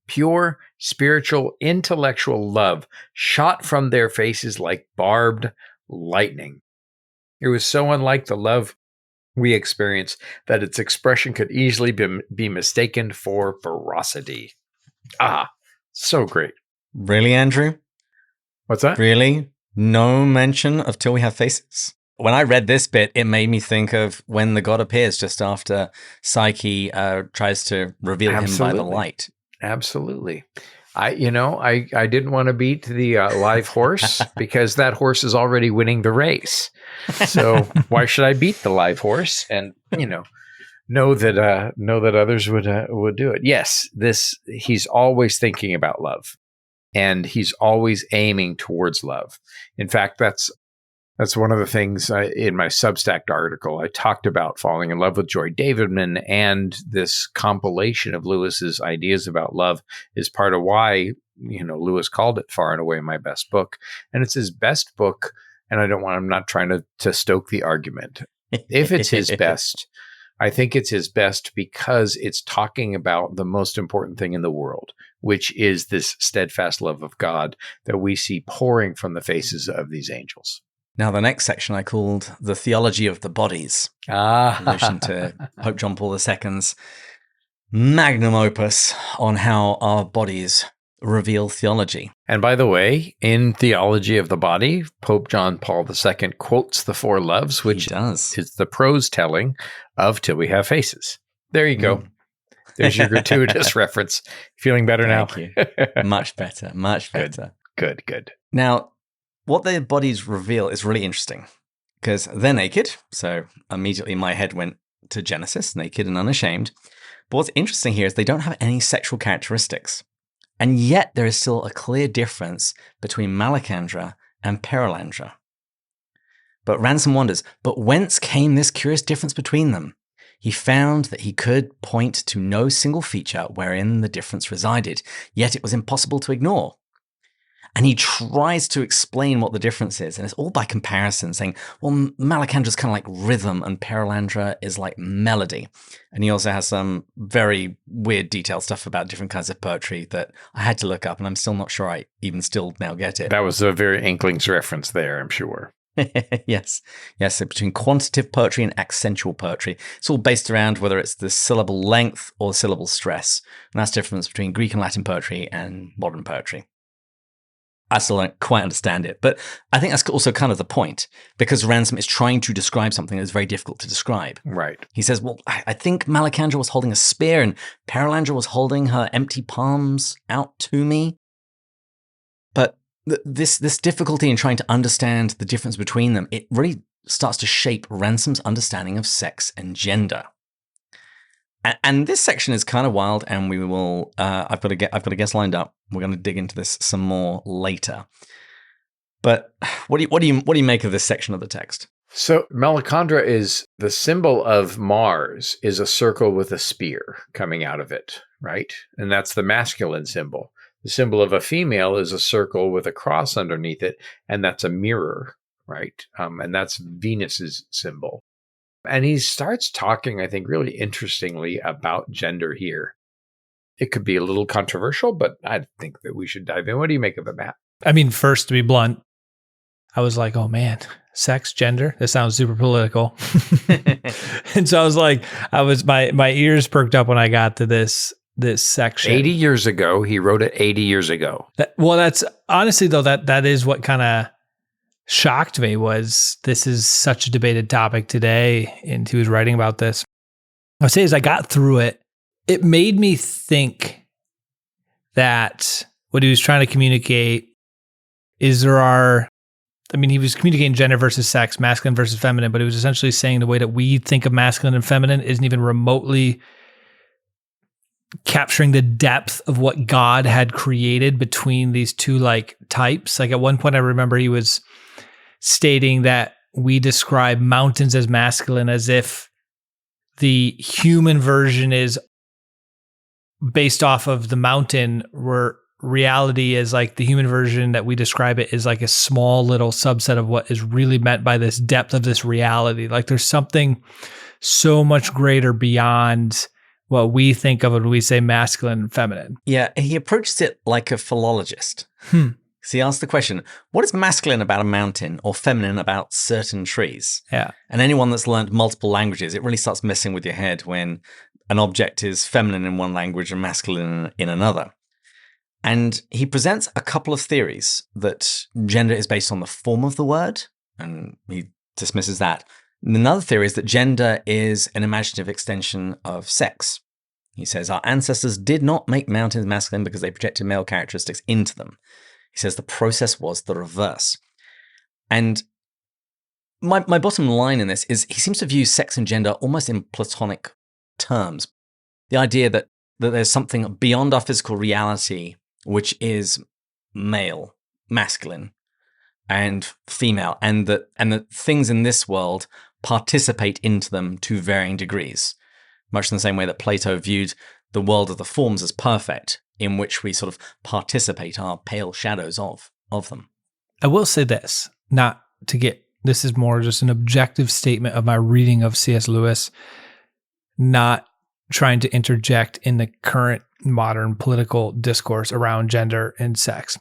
Pure, spiritual, intellectual love shot from their faces like barbed lightning. It was so unlike the love we experience that its expression could easily be mistaken for ferocity. Ah, so great. Really, Andrew? What's that? Really? No mention of Till We Have Faces? When I read this bit, it made me think of when the god appears just after Psyche tries to reveal him by the light. Absolutely. I didn't want to beat the live horse because that horse is already winning the race. So why should I beat the live horse? And know that others would do it. Yes, he's always thinking about love, and he's always aiming towards love. In fact, that's one of the things in my Substack article. I talked about falling in love with Joy Davidman, and this compilation of Lewis's ideas about love is part of why, Lewis called it far and away my best book. And it's his best book. And I'm not trying to stoke the argument. If it's his best, I think it's his best because it's talking about the most important thing in the world, which is this steadfast love of God that we see pouring from the faces of these angels. Now, the next section I called The Theology of the Bodies. In relation to Pope John Paul II's magnum opus on how our bodies reveal theology. And by the way, in Theology of the Body, Pope John Paul II quotes the four loves, which is the prose telling of Till We Have Faces. There you go. There's your gratuitous reference. Feeling better now? Thank you. Much better. Much better. Good. Now, what their bodies reveal is really interesting because they're naked. So immediately my head went to Genesis, naked and unashamed. But what's interesting here is they don't have any sexual characteristics. And yet there is still a clear difference between Malacandra and Perelandra. But Ransom wonders, but whence came this curious difference between them? He found that he could point to no single feature wherein the difference resided, yet it was impossible to ignore. And he tries to explain what the difference is, and it's all by comparison, saying, well, Malacandra's kind of like rhythm, and Perelandra is like melody. And he also has some very weird detailed stuff about different kinds of poetry that I had to look up, and I'm still not sure I even still now get it. That was a very Inklings reference there, I'm sure. Yes. So between quantitative poetry and accentual poetry, it's all based around whether it's the syllable length or the syllable stress. And that's the difference between Greek and Latin poetry and modern poetry. I still don't quite understand it, but I think that's also kind of the point, because Ransom is trying to describe something that's very difficult to describe. Right. He says, well, I think Malacandra was holding a spear and Perelandra was holding her empty palms out to me. But this difficulty in trying to understand the difference between them, it really starts to shape Ransom's understanding of sex and gender. And this section is kind of wild, and we will. I've got a guest lined up. We're going to dig into this some more later. But what do you make of this section of the text? So Malacandra is the symbol of Mars, is a circle with a spear coming out of it, right? And that's the masculine symbol. The symbol of a female is a circle with a cross underneath it, and that's a mirror, right? And that's Venus's symbol. And he starts talking, I think, really interestingly about gender here. It could be a little controversial, but I think that we should dive in. What do you make of it, Matt? I mean, first, to be blunt, I was like, oh man, sex, gender, that sounds super political. And so I was like, my ears perked up when I got to this section. 80 years ago, he wrote it 80 years ago. That's honestly, though, that is what kind of shocked me, was this is such a debated topic today, and he was writing about this. I would say as I got through it, it made me think that what he was trying to communicate is he was communicating gender versus sex, masculine versus feminine, but he was essentially saying the way that we think of masculine and feminine isn't even remotely capturing the depth of what God had created between these two like types. Like at one point, I remember he was stating that we describe mountains as masculine as if the human version is based off of the mountain, where reality is like the human version that we describe it is like a small little subset of what is really meant by this depth of this reality. Like there's something so much greater beyond what we think of when we say masculine and feminine. Yeah, he approaches it like a philologist. So he asked the question, what is masculine about a mountain or feminine about certain trees? Yeah. And anyone that's learned multiple languages, it really starts messing with your head when an object is feminine in one language and masculine in another. And he presents a couple of theories that gender is based on the form of the word, and he dismisses that. And another theory is that gender is an imaginative extension of sex. He says our ancestors did not make mountains masculine because they projected male characteristics into them. He says the process was the reverse. And my bottom line in this is he seems to view sex and gender almost in platonic terms. The idea that there's something beyond our physical reality, which is male, masculine, and female, and that things in this world participate into them to varying degrees, much in the same way that Plato viewed the world of the forms as perfect, in which we sort of participate, our pale shadows of them. I will say this, this is more just an objective statement of my reading of C.S. Lewis, not trying to interject in the current modern political discourse around gender and sex.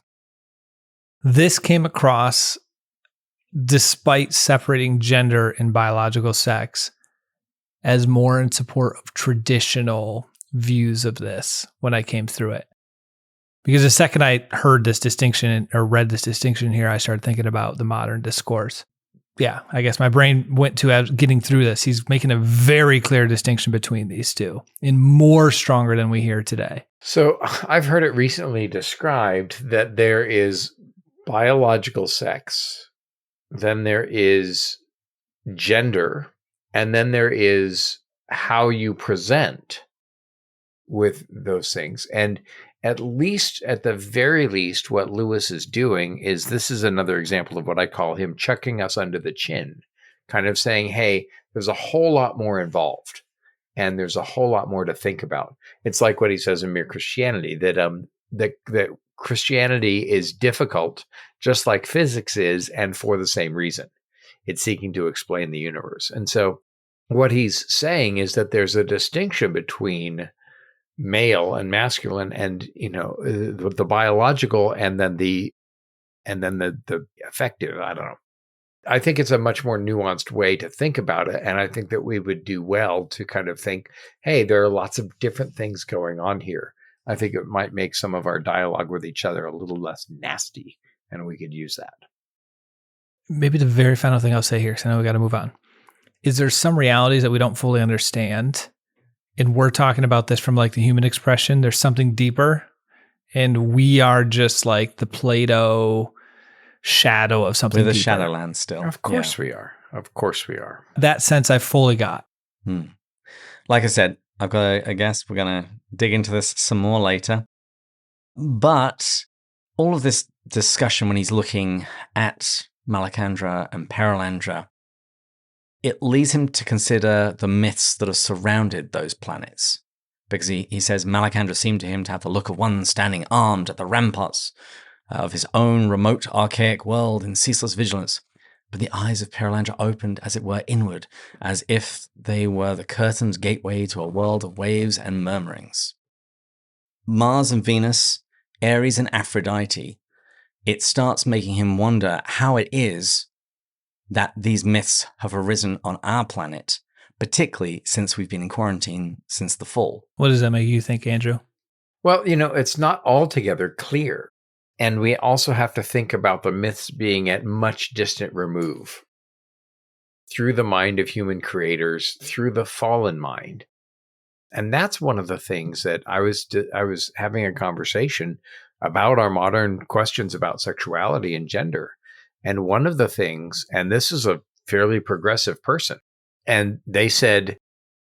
This came across, despite separating gender and biological sex, as more in support of traditional views of this when I came through it. Because the second I heard this distinction or read this distinction here, I started thinking about the modern discourse. Yeah, I guess my brain went to getting through this. He's making a very clear distinction between these two, and more stronger than we hear today. So I've heard it recently described that there is biological sex, then there is gender, and then there is how you present with those things. And at the very least, what Lewis is doing is this is another example of what I call him chucking us under the chin, kind of saying, hey, there's a whole lot more involved and there's a whole lot more to think about. It's like what he says in Mere Christianity, that Christianity is difficult, just like physics is, and for the same reason. It's seeking to explain the universe. And so what he's saying is that there's a distinction between male and masculine, and the biological, and then the affective. I don't know. I think it's a much more nuanced way to think about it, and I think that we would do well to kind of think, hey, there are lots of different things going on here. I think it might make some of our dialogue with each other a little less nasty, and we could use that. Maybe the very final thing I'll say here, because I know we got to move on, is there some realities that we don't fully understand. And we're talking about this from like the human expression. There's something deeper. And we are just like the Plato shadow of something deeper. We're the Shadowlands still. Of course we are. Of course we are. That sense I fully got. Like I said, I've got a guess. We're going to dig into this some more later. But all of this discussion when he's looking at Malacandra and Perelandra, it leads him to consider the myths that have surrounded those planets. Because he says Malacandra seemed to him to have the look of one standing armed at the ramparts of his own remote archaic world in ceaseless vigilance. But the eyes of Perelandra opened, as it were, inward, as if they were the curtain's gateway to a world of waves and murmurings. Mars and Venus, Ares and Aphrodite, it starts making him wonder how it is that these myths have arisen on our planet, particularly since we've been in quarantine since the fall. What does that make you think, Andrew? Well, it's not altogether clear. And we also have to think about the myths being at much distant remove through the mind of human creators, through the fallen mind. And that's one of the things that I was having a conversation about our modern questions about sexuality and gender. And one of the things, and this is a fairly progressive person, and they said,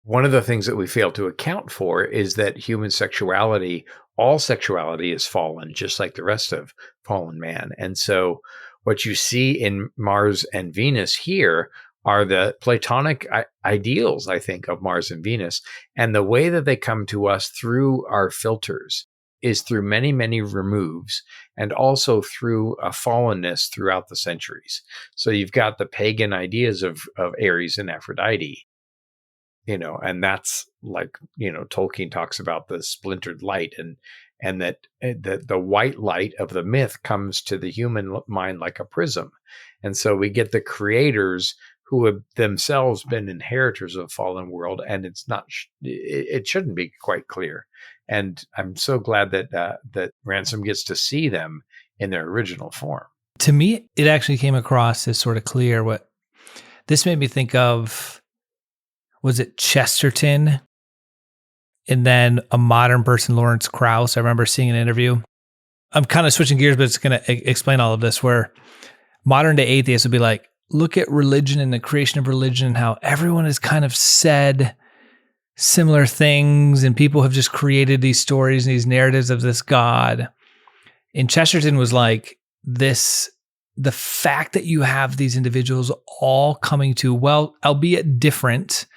one of the things that we fail to account for is that human sexuality, all sexuality is fallen, just like the rest of fallen man. And so what you see in Mars and Venus here are the Platonic ideals, I think, of Mars and Venus. And the way that they come to us through our filters is through many, many removes, and also through a fallenness throughout the centuries. So you've got the pagan ideas of Ares and Aphrodite. and that's like, Tolkien talks about the splintered light, and that the white light of the myth comes to the human mind like a prism. And so we get the creators who have themselves been inheritors of a fallen world, and it's not, it shouldn't be quite clear. And I'm so glad that Ransom gets to see them in their original form. To me, it actually came across as sort of clear. What this made me think of, was it Chesterton? And then a modern person, Lawrence Krauss. I remember seeing an interview. I'm kind of switching gears, but it's going to explain all of this, where modern day atheists would be like, look at religion and the creation of religion and how everyone has kind of said similar things, and people have just created these stories and these narratives of this God. And Chesterton was like, the fact that you have these individuals all coming to, well, albeit different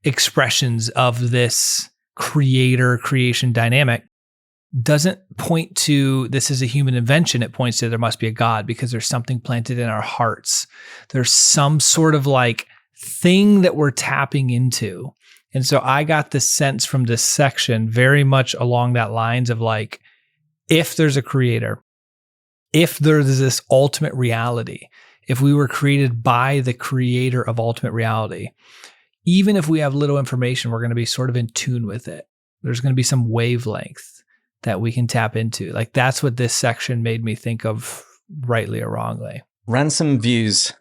expressions of this creation dynamic, doesn't point to this is a human invention. It points to there must be a God, because there's something planted in our hearts. There's some sort of like thing that we're tapping into. And so I got this sense from this section very much along that lines of like, if there's a creator, if there's this ultimate reality, if we were created by the creator of ultimate reality, even if we have little information, we're going to be sort of in tune with it. There's going to be some wavelength that we can tap into. Like, that's what this section made me think of, rightly or wrongly. Ransom views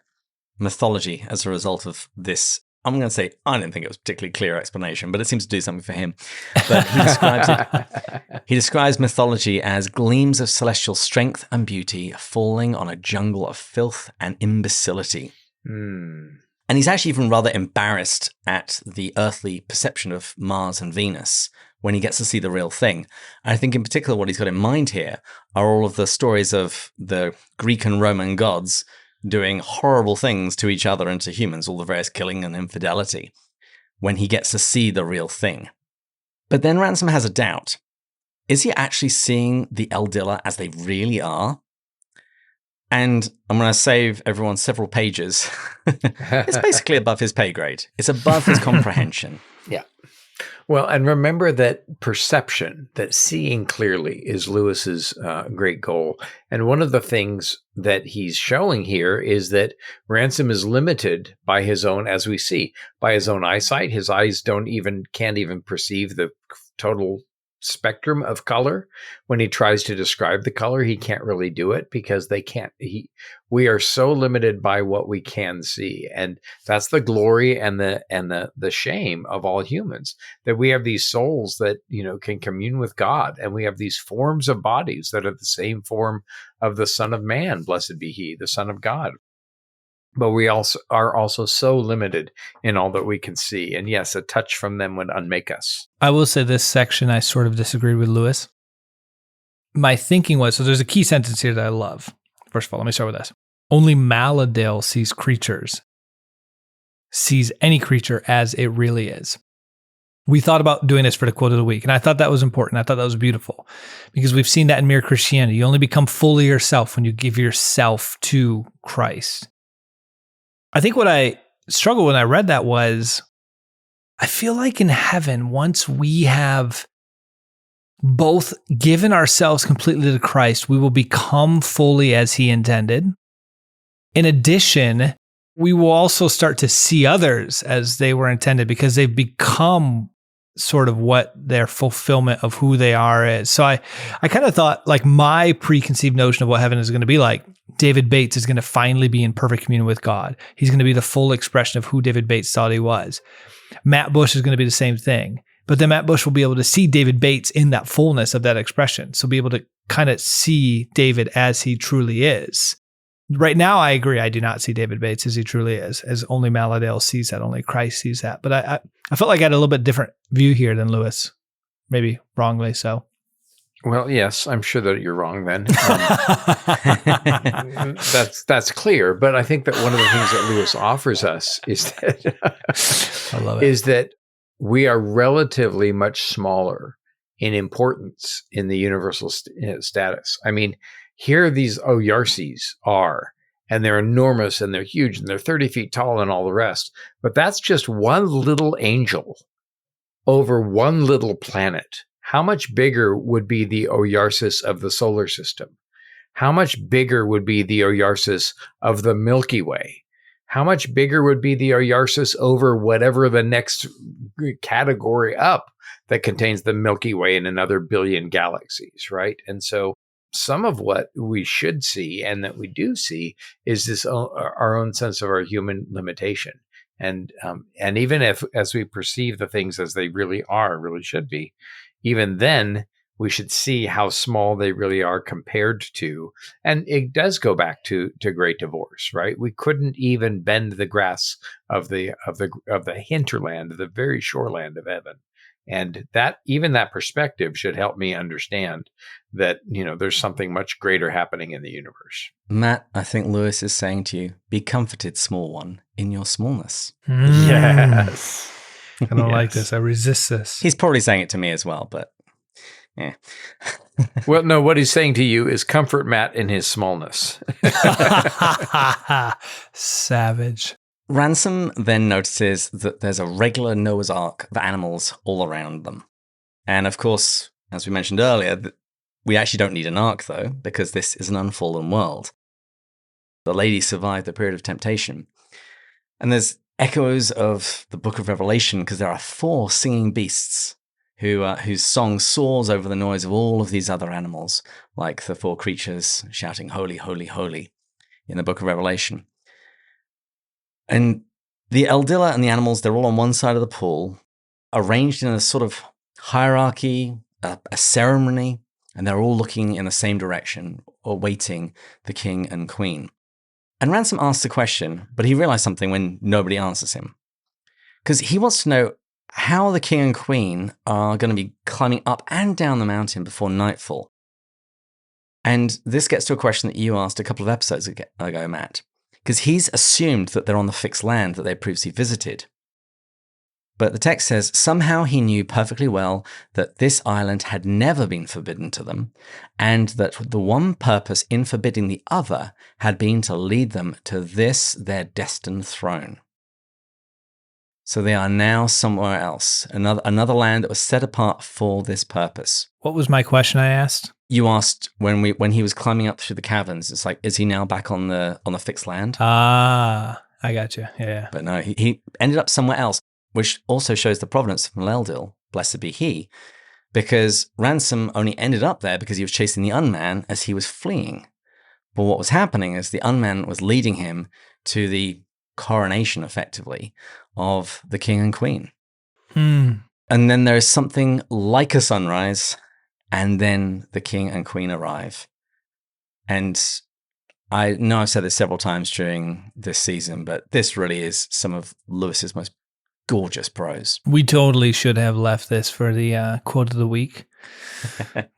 mythology as a result of this. I'm going to say, I didn't think it was a particularly clear explanation, but it seems to do something for him. But he describes he describes mythology as gleams of celestial strength and beauty falling on a jungle of filth and imbecility. And he's actually even rather embarrassed at the earthly perception of Mars and Venus when he gets to see the real thing. And I think in particular what he's got in mind here are all of the stories of the Greek and Roman gods doing horrible things to each other and to humans, all the various killing and infidelity, when he gets to see the real thing. But then Ransom has a doubt. Is he actually seeing the Eldilla as they really are? And I'm going to save everyone several pages. It's basically above his pay grade. It's above his comprehension. Yeah. Well, and remember that perception, that seeing clearly, is Lewis's great goal. And one of the things that he's showing here is that Ransom is limited by his own, as we see, by his own eyesight. His eyes can't even perceive the total spectrum of color. When he tries to describe the color, he can't really do it because we are so limited by what we can see. And that's the glory and the shame of all humans, that we have these souls that, can commune with God, and we have these forms of bodies that are the same form of the Son of Man, blessed be he, the Son of God. But we also are so limited in all that we can see. And yes, a touch from them would unmake us. I will say this section, I sort of disagreed with Lewis. My thinking was, so there's a key sentence here that I love. First of all, let me start with this. Only Maladale sees any creature as it really is. We thought about doing this for the quote of the week, and I thought that was important. I thought that was beautiful, because we've seen that in Mere Christianity. You only become fully yourself when you give yourself to Christ. I think what I struggled when I read that was, I feel like in heaven, once we have both given ourselves completely to Christ, we will become fully as he intended. In addition, we will also start to see others as they were intended, because they've become sort of what their fulfillment of who they are is. So I kind of thought, like, my preconceived notion of what heaven is going to be like, David Bates is going to finally be in perfect communion with God. He's going to be the full expression of who David Bates thought he was. Matt Bush is going to be the same thing. But then Matt Bush will be able to see David Bates in that fullness of that expression. So be able to kind of see David as he truly is. Right now, I agree. I do not see David Bates as he truly is, as only Maladale sees that, only Christ sees that. But I felt like I had a little bit different view here than Lewis, maybe wrongly so. Well, yes, I'm sure that you're wrong then. That's clear. But I think that one of the things that Lewis offers us is that I love it. Is that we are relatively much smaller in importance in the universal status. I mean, here these Oyarses are, and they're enormous and they're huge and they're 30 feet tall and all the rest. But that's just one little angel over one little planet. How much bigger would be the Oyarsis of the solar system? How much bigger would be the Oyarsis of the Milky Way? How much bigger would be the Oyarsis over whatever the next category up that contains the Milky Way and another billion galaxies, right? And so some of what we should see and that we do see is this our own sense of our human limitation. And even if, as we perceive the things as they really are, really should be, even then we should see how small they really are compared to. And it does go back to Great Divorce, right? We couldn't even bend the grass of the hinterland, the very shoreland of heaven. And that even that perspective should help me understand that, there's something much greater happening in the universe. Matt, I think Lewis is saying to you, be comforted, small one, in your smallness. Yes. I don't like this. I resist this. He's probably saying it to me as well, but yeah. Well, no, what he's saying to you is comfort Matt in his smallness. Savage. Ransom then notices that there's a regular Noah's Ark of animals all around them. And of course, as we mentioned earlier, we actually don't need an ark, though, because this is an unfallen world. The lady survived the period of temptation. And there's echoes of the book of Revelation, because there are 4 singing beasts whose song soars over the noise of all of these other animals, like the 4 creatures shouting, "Holy, holy, holy," in the book of Revelation. And the Eldilla and the animals, they're all on one side of the pool, arranged in a sort of hierarchy, a ceremony, and they're all looking in the same direction, awaiting the king and queen. And Ransom asks a question, but he realizes something when nobody answers him. Because he wants to know how the king and queen are going to be climbing up and down the mountain before nightfall. And this gets to a question that you asked a couple of episodes ago, Matt. Because he's assumed that they're on the fixed land that they previously visited. But the text says, somehow he knew perfectly well that this island had never been forbidden to them, and that the one purpose in forbidding the other had been to lead them to this, their destined throne. So they are now somewhere else, another land that was set apart for this purpose. What was my question I asked? You asked when he was climbing up through the caverns, it's like, is he now back on the fixed land? Ah, I got you. Yeah. But no, he ended up somewhere else, which also shows the providence of Meldil, blessed be he, because Ransom only ended up there because he was chasing the unman as he was fleeing. But what was happening is the unman was leading him to the coronation, effectively, of the king and queen. And then there is something like a sunrise, and then the king and queen arrive. And I know I've said this several times during this season, but this really is some of Lewis's most gorgeous prose. We totally should have left this for the quote of the week.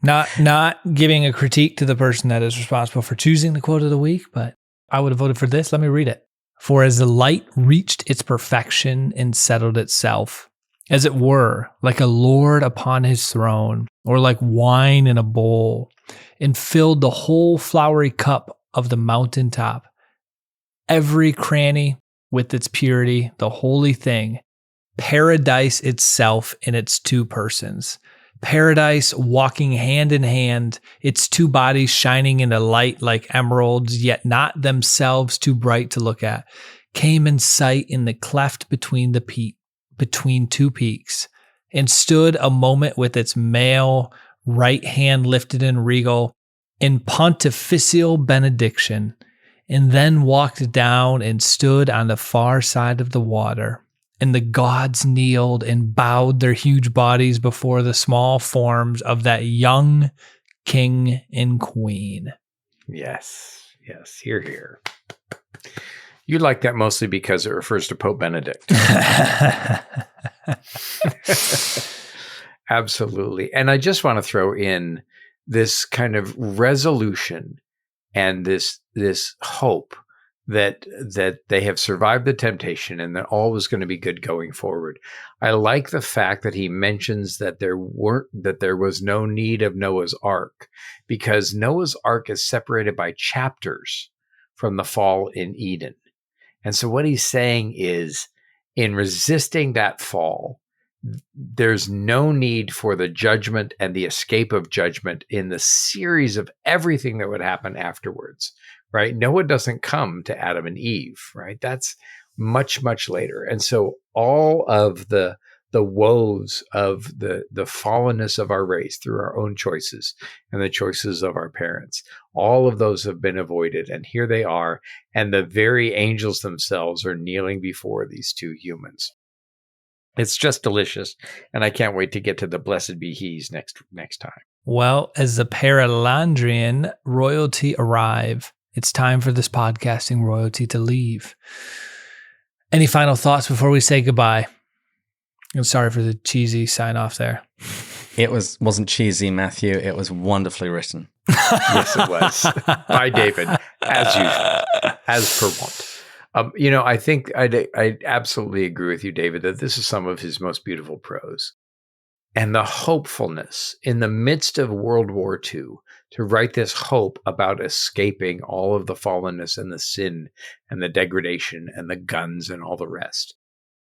Not giving a critique to the person that is responsible for choosing the quote of the week, but I would have voted for this. Let me read it. For as the light reached its perfection and settled itself, as it were, like a lord upon his throne, or like wine in a bowl, and filled the whole flowery cup of the mountaintop, every cranny with its purity, the holy thing, paradise itself in its 2 persons, paradise walking hand in hand, its 2 bodies shining in a light like emeralds, yet not themselves too bright to look at, came in sight in the cleft between between 2 peaks, and stood a moment with its male right hand lifted in regal, in pontificial benediction, and then walked down and stood on the far side of the water. And the gods kneeled and bowed their huge bodies before the small forms of that young king and queen. Yes. Hear, hear. You like that mostly because it refers to Pope Benedict. Absolutely. And I just want to throw in this kind of resolution and this hope that they have survived the temptation and that all was going to be good going forward. I like the fact that he mentions that there was no need of Noah's Ark, because Noah's Ark is separated by chapters from the fall in Eden. And so what he's saying is, in resisting that fall, there's no need for the judgment and the escape of judgment in the series of everything that would happen afterwards, right? Noah doesn't come to Adam and Eve, right? That's much, much later. And so all of the woes of the fallenness of our race through our own choices and the choices of our parents, all of those have been avoided. And here they are. And the very angels themselves are kneeling before these two humans. It's just delicious. And I can't wait to get to the blessed be he's next time. Well, as the Perelandrian royalty arrive, it's time for this podcasting royalty to leave. Any final thoughts before we say goodbye? I'm sorry for the cheesy sign off there. It wasn't cheesy, Matthew. It was wonderfully written. Yes, it was. By David, as usual, as per want. I think I absolutely agree with you, David, that this is some of his most beautiful prose. And the hopefulness in the midst of World War II to write this hope about escaping all of the fallenness and the sin and the degradation and the guns and all the rest.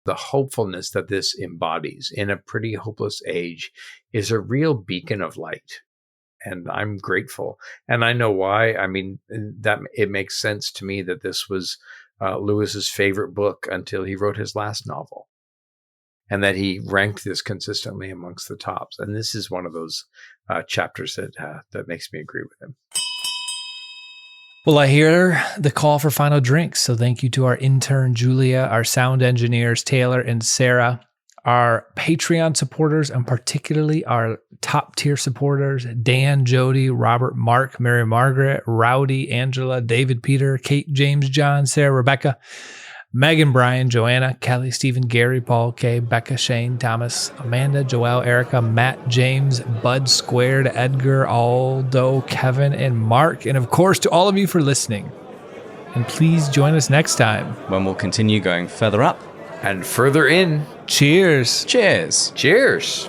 The hopefulness that this embodies in a pretty hopeless age is a real beacon of light. And I'm grateful. And I know why. I mean, that it makes sense to me that this was Lewis's favorite book until he wrote his last novel. And that he ranked this consistently amongst the tops. And this is one of those chapters that makes me agree with him. Well, I hear the call for final drinks. So thank you to our intern, Julia, our sound engineers, Taylor and Sarah, our Patreon supporters, and particularly our top tier supporters, Dan, Jody, Robert, Mark, Mary Margaret, Rowdy, Angela, David, Peter, Kate, James, John, Sarah, Rebecca, Megan, Brian, Joanna, Kelly, Stephen, Gary, Paul, Kay, Becca, Shane, Thomas, Amanda, Joelle, Erica, Matt, James, Bud, Squared, Edgar, Aldo, Kevin, and Mark. And of course, to all of you for listening. And please join us next time when we'll continue going further up and further in. Cheers. Cheers. Cheers.